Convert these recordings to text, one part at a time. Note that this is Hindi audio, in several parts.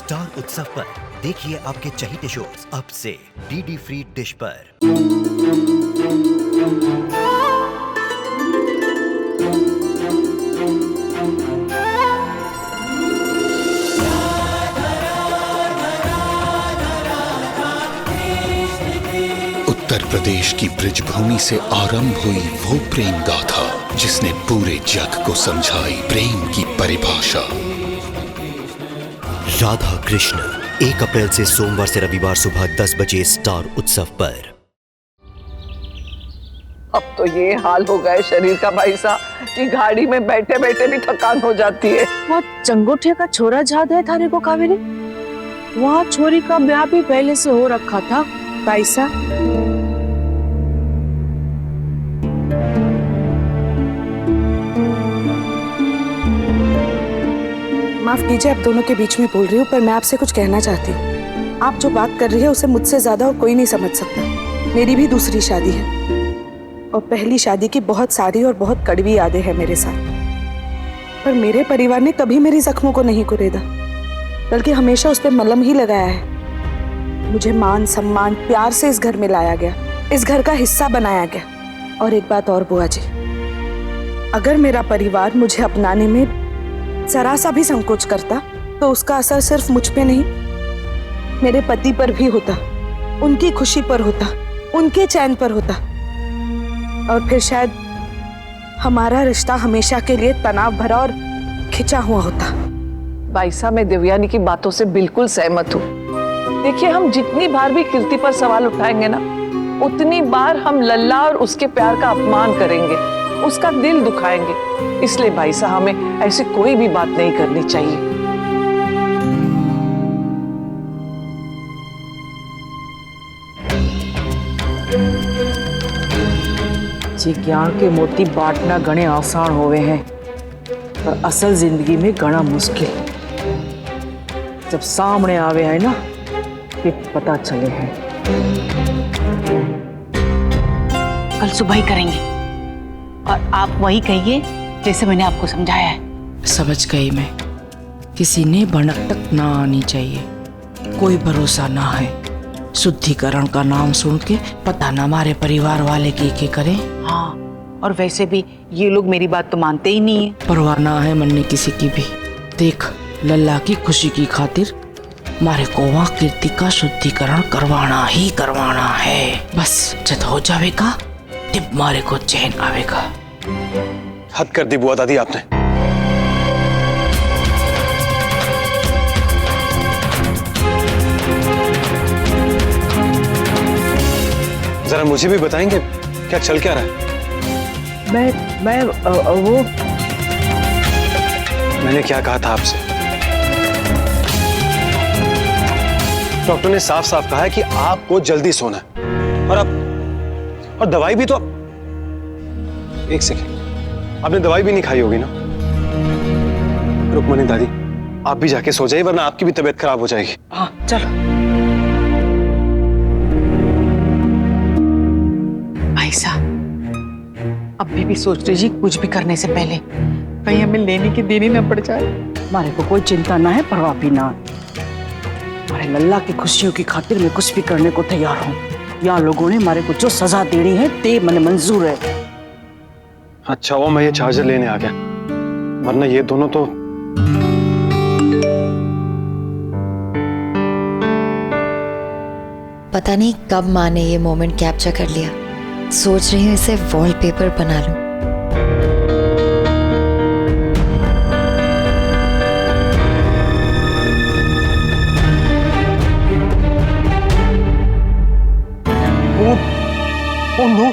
स्टार उत्सव पर देखिए आपके चहीते शोज अब से डीडी फ्री डिश पर। उत्तर प्रदेश की ब्रिजभूमि से आरंभ हुई वो प्रेम गाथा जिसने पूरे जग को समझाई प्रेम की परिभाषा। राधा कृष्ण 1 अप्रैल से सोमवार से रविवार सुबह 10 बजे स्टार उत्सव पर। अब तो ये हाल हो गए शरीर का भाई साहब कि गाड़ी में बैठे बैठे भी थकान हो जाती है। वो चंगोठे का छोरा याद है थारे को कावेरी? वहाँ छोरी का ब्याह भी पहले से हो रखा था भाई साहब। माफ कीजिए आप दोनों के बीच में बोल रही हूँ, पर मैं आपसे कुछ कहना चाहती हूँ। आप जो बात कर रही है उसे मुझसे ज्यादा और कोई नहीं समझ सकता। मेरी भी दूसरी शादी है और पहली शादी की बहुत सारी और बहुत कड़वी यादें हैं मेरे साथ। पर मेरे परिवार ने कभी मेरी जख्मों को नहीं कुरेदा, बल्कि हमेशा उस पर मलहम ही लगाया है। मुझे मान सम्मान प्यार से इस घर में लाया गया, इस घर का हिस्सा बनाया गया। और एक बात और बुआ जी, अगर मेरा परिवार मुझे अपनाने में जरा सा भी संकोच करता तो उसका असर सिर्फ मुझ पे नहीं मेरे पति पर भी होता, उनकी खुशी पर होता, उनके चैन पर होता। और फिर शायद हमारा रिश्ता हमेशा के लिए तनाव भरा और खिंचा हुआ होता। भाई साहब मैं देवयानी की बातों से बिल्कुल सहमत हूँ। देखिए हम जितनी बार भी कीर्ति पर सवाल उठाएंगे ना, उतनी बार हम लल्ला और उसके प्यार का अपमान करेंगे, उसका दिल दुखाएंगे। इसलिए भाई साहब हमें ऐसी कोई भी बात नहीं करनी चाहिए। जी ज्ञान के मोती बांटना घणे आसान होवे हैं, पर असल जिंदगी में घना मुश्किल। जब सामने आवे है ना फिर पता चले हैं। कल सुबह ही करेंगे और आप वही कहिए जैसे मैंने आपको समझाया है। समझ गई मैं। किसी ने भनक तक ना आनी चाहिए, कोई भरोसा ना है। शुद्धिकरण का नाम सुन के पता ना हमारे परिवार वाले की करें। हाँ, और वैसे भी ये लोग मेरी बात तो मानते ही नहीं है। परवाह ना है मनने किसी की भी। देख लल्ला की खुशी की खातिर मारे को वहाँ कीर्ति का शुद्धिकरण करवाना ही करवाना है। बस जब हो जाएगा तब मारे को चैन आवेगा। हद कर दी बुआ दादी आपने। जरा मुझे भी बताएंगे क्या चल क्या रहा है? वो मैंने क्या कहा था आपसे? डॉक्टर ने साफ साफ कहा है कि आपको जल्दी सोना है। और दवाई भी तो। एक सेकेंड, आपने दवाई भी नहीं खाई होगी ना? रुक्मणी दादी आप भी जाके सो जाइए, वरना आपकी भी तबीयत खराब हो जाएगी। हाँ चलो। भाई साहब अभी भी सोच लीजिए कुछ भी करने से पहले कहीं हमें लेने की देनी न पड़ जाए। हमारे को कोई चिंता ना है, परवाह भी ना। हमारे लल्ला की खुशियों की खातिर मैं कुछ भी करने को तैयार हूँ। यहाँ लोगों ने हमारे को जो सजा देनी है ते मन मंजूर है। अच्छा वो मैं ये चार्जर लेने आ गया, वरना ये दोनों तो। पता नहीं कब माँ ने ये मोमेंट कैप्चर कर लिया। सोच रही हूँ इसे वॉलपेपर बना लूं। Oh no.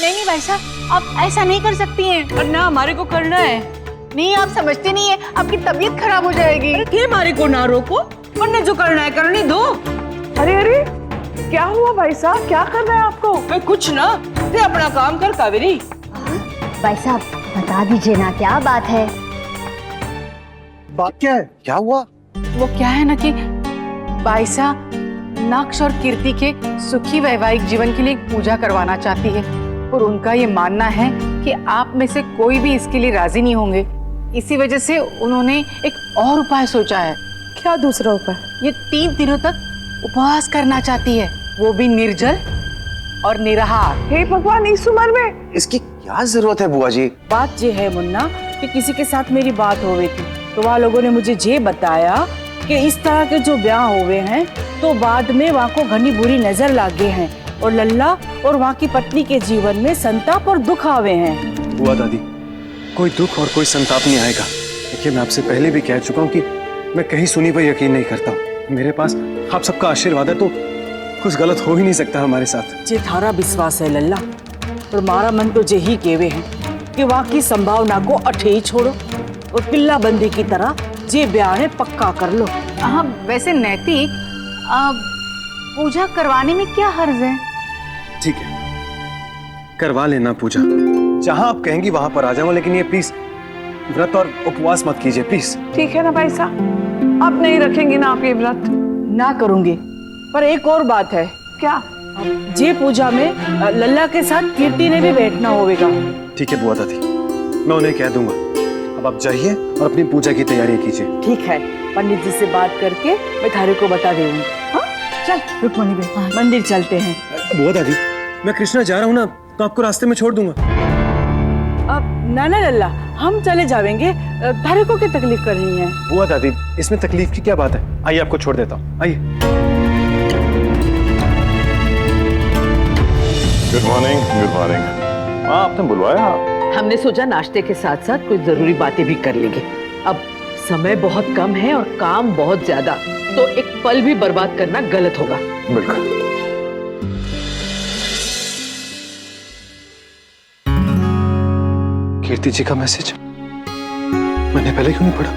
नहीं भाई साहब आप ऐसा नहीं कर सकती हैं। और ना हमारे को करना है। नहीं आप समझती नहीं है, आपकी तबीयत खराब हो जाएगी। ये हमारे को ना रोको, वरना जो करना है करने दो। अरे अरे क्या हुआ भाई साहब, क्या कर रहे हैं आपको? मैं कुछ ना, ते अपना काम कर कावेरी। भाई साहब बता दीजिए ना क्या बात है? बात क्या है? क्या हुआ? वो क्या है ना कि बाईसा नक्श और कीर्ति के सुखी वैवाहिक जीवन के लिए एक पूजा करवाना चाहती है और उनका ये मानना है कि आप में से कोई भी इसके लिए राजी नहीं होंगे, इसी वजह से उन्होंने एक और उपाय सोचा है। क्या दूसरा उपाय? ये 3 दिनों तक उपवास करना चाहती है, वो भी निर्जल और निराहार। हे भगवान, इस उम्र में इसकी क्या जरूरत है बुआ जी? बात ये है मुन्ना कि किसी के साथ मेरी बात हो गई थी तो वहाँ लोगों ने मुझे ये बताया कि इस तरह के जो ब्याह हुए हैं तो बाद में वहाँ को घनी बुरी नजर लागे हैं और लल्ला और वहाँ की पत्नी के जीवन में संताप और दुख आवे हैं। बुआ दादी, कोई दुख और कोई संताप नहीं आएगा। देखिए, मैं आपसे पहले भी कह चुका हूँ कि मैं कहीं सुनी पर यकीन नहीं करता हूँ। मेरे पास आप सबका आशीर्वाद है तो कुछ गलत हो ही नहीं सकता हमारे साथ। जे थारा विश्वास है लल्ला, और हमारा मन तो यही कहवे है कि वहाँ की संभावना को अठे ही छोड़ो और पिल्ला बंदी की तरह जे ब्याह है पक्का कर लो। हाँ, वैसे नैतिक पूजा करवाने में क्या हर्ज है? ठीक है, करवा लेना पूजा। जहाँ आप कहेंगी वहां पर आ जाऊंगा, लेकिन ये प्लीज व्रत और उपवास मत कीजिए प्लीज। ठीक है ना भाई साहब, अब नहीं रखेंगी ना आप ये व्रत? ना करूंगी, पर एक और बात है। क्या? जे पूजा में लल्ला के साथ कीर्ति ने भी बैठना होगा। ठीक है बुआ दादी, मैं उन्हें कह दूंगा। अब आप जाइए और अपनी पूजा की तैयारी कीजिए। ठीक है, पंडित जी से बात करके मैं थारे को बता दूंगी। हाँ चल रुक्मणी भाई, मंदिर चलते हैं। बुआ दादी, मैं कृष्णा जा रहा हूँ ना, तो आपको रास्ते में छोड़ दूंगा। अब नाना लल्ला, हम चले जाएंगे, थारे को क्या तकलीफ करनी है? बुआ दादी, इसमें तकलीफ की क्या बात है? आइए, आपको छोड़ देता हूँ, आइए। Good morning. Good morning. हाँ, आपने बुलवाया? हमने सोचा नाश्ते के साथ साथ कुछ जरूरी बातें भी कर लेंगे। अब समय बहुत कम है और काम बहुत ज्यादा, तो एक पल भी बर्बाद करना गलत होगा। बिल्कुल। कीर्ति जी का मैसेज मैंने पहले क्यों नहीं पढ़ा?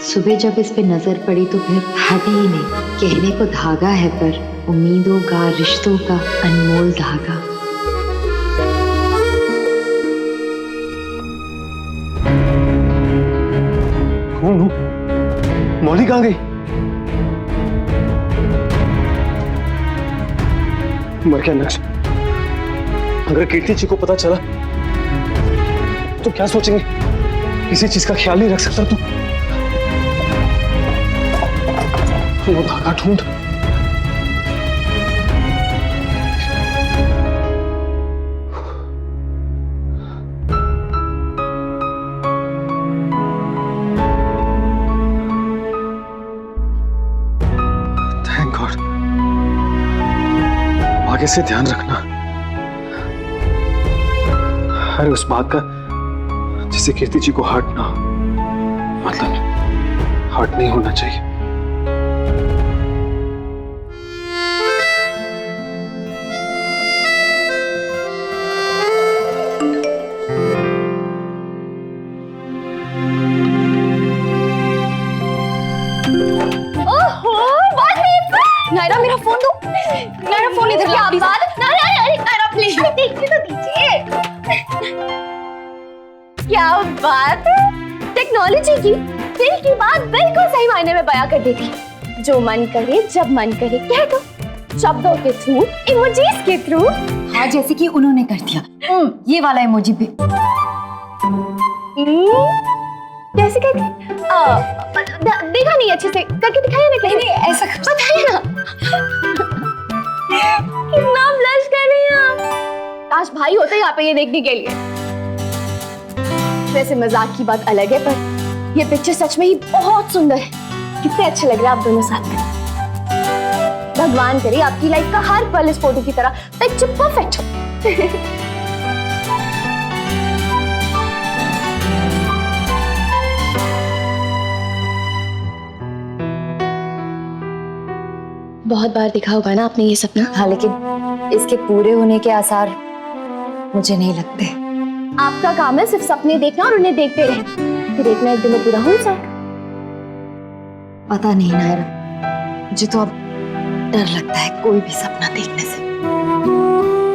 सुबह जब इस पे नजर पड़ी तो फिर हटे ही नहीं। कहने को धागा है पर उम्मीदों का, रिश्तों का अनमोल धागा। कौन हूँ? मौली कहाँ गई? मर गया नक्श। अगर कीर्ति जी को पता चला तो क्या सोचेंगे? किसी चीज का ख्याल नहीं रख सकता तू। वो धागा ढूंढ। Thank God. आगे से ध्यान रखना अरे उस बात का जिसे कीर्ति जी को हर्ट ना हो, मतलब हर्ट नहीं होना चाहिए। नायरा, मेरा फोन दो। नायरा, फोन इधर ला प्लीज। नायरा प्लीज देखने तो दीजिए। क्या बात है, टेक्नोलॉजी की दिल की बात बिल्कुल सही मायने में बयां कर देती। जो मन करे जब मन करे कह दो, शब्दों के थ्रू, इमोजीज के थ्रू। हाँ, जैसे कि उन्होंने कर दिया ये वाला इमोजी पे। कैसे करके? देखा नहीं अच्छे से, करके दिखाइए ना। नहीं ऐसा बताइए ना। कितना ब्लश कर रही हैं आप। काश भाई होते यहाँ पे ये देखने के लिए। वैसे मजाक की बात अलग है, पर ये पिक्चर सच में ही बहुत सुंदर है। कितने अच्छे लग रहे हैं आप दोनों साथ में। भगवान करे आपकी लाइफ का हर पल इस फोटो की तरह पिक्चर परफेक्ट हो। बहुत बार देखा होगा ना आपने ये सपना। हाँ, लेकिन इसके पूरे होने के आसार मुझे नहीं लगते। आपका काम है सिर्फ सपने देखना और उन्हें देखते रहना, फिर देखना एक दिन में पूरा हो जाएगा। पता नहीं नायरा, मुझे तो अब डर लगता है कोई भी सपना देखने से।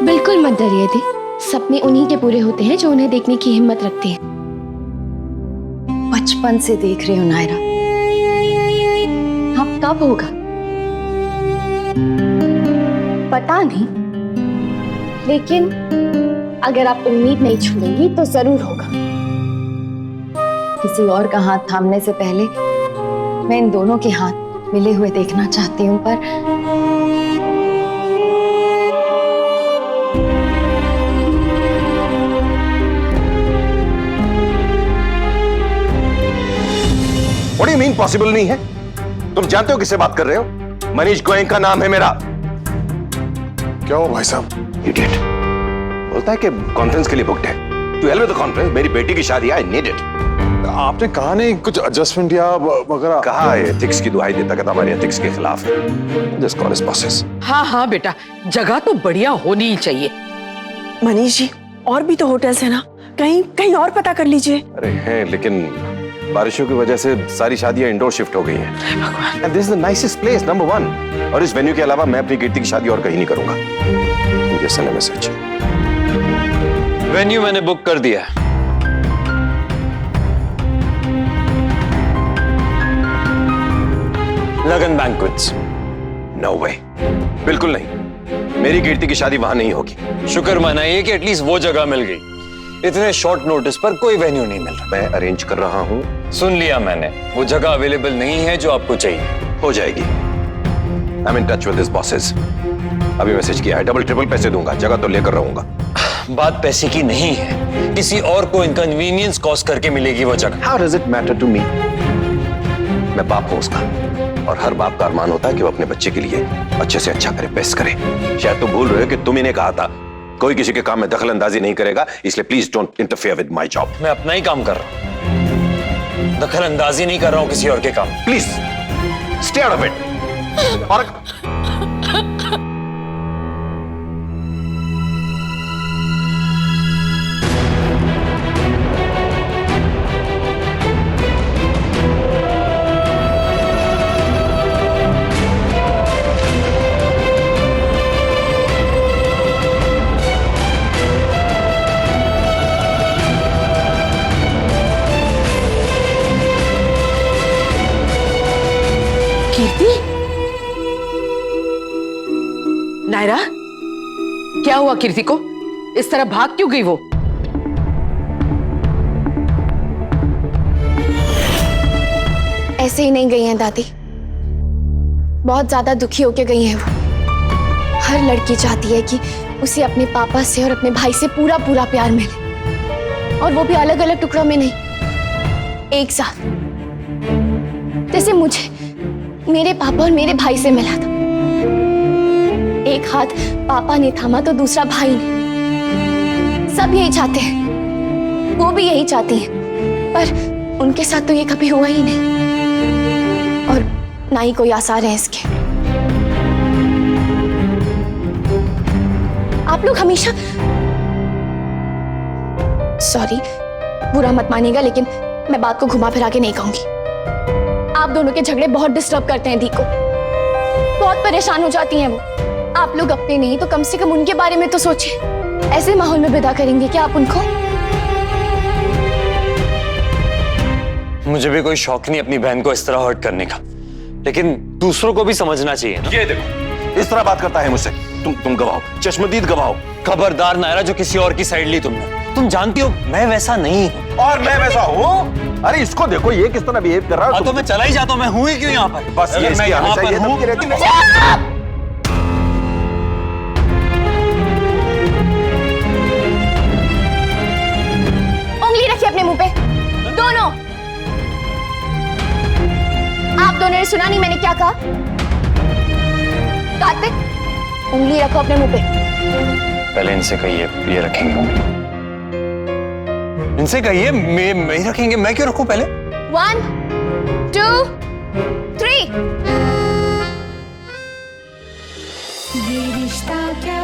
बिल्कुल मत डरिए दी, सपने उन्हीं के पूरे होते हैं जो उन्हें देखने की हिम्मत रखते हैं। बचपन से देख रही हूँ नायरा, अब कब होगा पता नहीं, लेकिन अगर आप उम्मीद नहीं छोड़ेंगी तो जरूर होगा। किसी और का हाथ थामने से पहले मैं इन दोनों के हाथ मिले हुए देखना चाहती हूँ, पर What do you mean possible नहीं है? तुम जानते हो किससे बात कर रहे हो? मनीष गोयंका नाम है मेरा। क्या हुआ भाई साहब? Idiot। बोलता है कि कॉन्फ्रेंस के लिए बुक्ड है। To hell with the conference, मेरी बेटी की शादी है, I need it। आपने कहा नहीं कुछ एडजस्टमेंट या वगैरह? कहा एथिक्स की दुहाई देता कहता हमारे एथिक्स के खिलाफ है। Just call his bosses। हाँ हाँ बेटा, जगह तो बढ़िया होनी ही चाहिए। मनीष जी, और भी तो होटल्स है ना, कहीं कहीं और पता कर लीजिए। अरे हैं, लेकिन बारिशों की वजह से सारी शादियां इंडोर शिफ्ट हो गई हैं। And this is the nicest place, number 1। और इस वेन्यू के अलावा मैं अपनी कीर्ति की शादी और कहीं नहीं करूंगा। मुझे सने मैसेज। वेन्यू मैंने बुक कर दिया है। लगन बैंक्वेट्स। No way। बिल्कुल नहीं। मेरी कीर्ति की शादी वहां नहीं होगी। शुक्र मनाइए कि एटलीस्ट वो जगह मिल गई। इतने शॉर्ट नोटिस पर कोई वेन्यू नहीं मिल रहा। मैं अरेंज कर रहा हूं। सुन लिया मैंने, वो जगह अवेलेबल नहीं है जो आपको चाहिए। हो जाएगी। I'm in touch with his bosses। अभी मैसेज किया है, डबल ट्रिपल पैसे दूंगा, जगह तो लेकर रहूंगा। बात पैसे की नहीं है, किसी और को इनकन्वीनियंस कॉज करके मिलेगी वो जगह। How does it matter to me? मैं बाप हूं उसका, और हर बाप का अरमान होता है कि वो अपने बच्चे के लिए अच्छे से अच्छा करे, बेस्ट करे। शायद तुम भूल रहे हो कि तुम ही ने कहा था कोई किसी के काम में दखल अंदाजी नहीं करेगा, इसलिए please don't interfere with my job. मैं अपना ही काम कर रहा हूं, दखल अंदाजी नहीं कर रहा हूं किसी और के काम। Please stay out of it. और कीर्ति, नायरा, क्या हुआ कीर्ति को? इस तरह भाग क्यों गई वो? ऐसे ही नहीं गई हैं दादी, बहुत ज्यादा दुखी होके गई हैं वो। हर लड़की चाहती है कि उसे अपने पापा से और अपने भाई से पूरा पूरा प्यार मिले, और वो भी अलग अलग टुकड़ों में नहीं, एक साथ। जैसे मुझे मेरे पापा और मेरे भाई से मिला था। एक हाथ पापा ने थामा तो दूसरा भाई ने। सब यही चाहते हैं, वो भी यही चाहती हैं, पर उनके साथ तो ये कभी हुआ ही नहीं, और ना ही कोई आसार है इसके। आप लोग हमेशा, सॉरी बुरा मत मानिएगा, लेकिन मैं बात को घुमा फिरा के नहीं कहूंगी। आप दोनों के झगड़े बहुत डिस्टर्ब करते हैं दी को, बहुत परेशान हो जाती हैं वो। आप लोग अपने नहीं तो कम से कम उनके बारे में तो सोचिए। ऐसे माहौल में विदा करेंगे क्या आप उनको? मुझे भी कोई शौक नहीं अपनी बहन को इस तरह हर्ट करने का, लेकिन दूसरों को भी समझना चाहिए ना। ये देखो, इस तरह बात करता है मुझसे। तुम गवाओ, चश्मदीद गवाओ। खबरदार नायरा, जो किसी और की साइड ली तुमने। तुम जानती हो मैं वैसा नहीं हूँ। और मैं वैसा हूँ? अरे इसको देखो, ये किस तरह बिहेव कर रहा है। तो मैं चला ही जाता हूँ, मैं हूँ ही क्यों यहाँ पर? बस ये मैं यहाँ पर हूँ। उंगली रखिए अपने मुंह पे, दोनों। आप दोनों ने सुना नहीं मैंने क्या कहा? कार्तिक, उंगली रखो अपने मुंह पे। पहले इनसे कहिए ये रखेंगे उंगली। इनसे कहिए मैं ही रखेंगे। मैं क्यों रखूं पहले? 1 2 3। ये रिश्ता क्या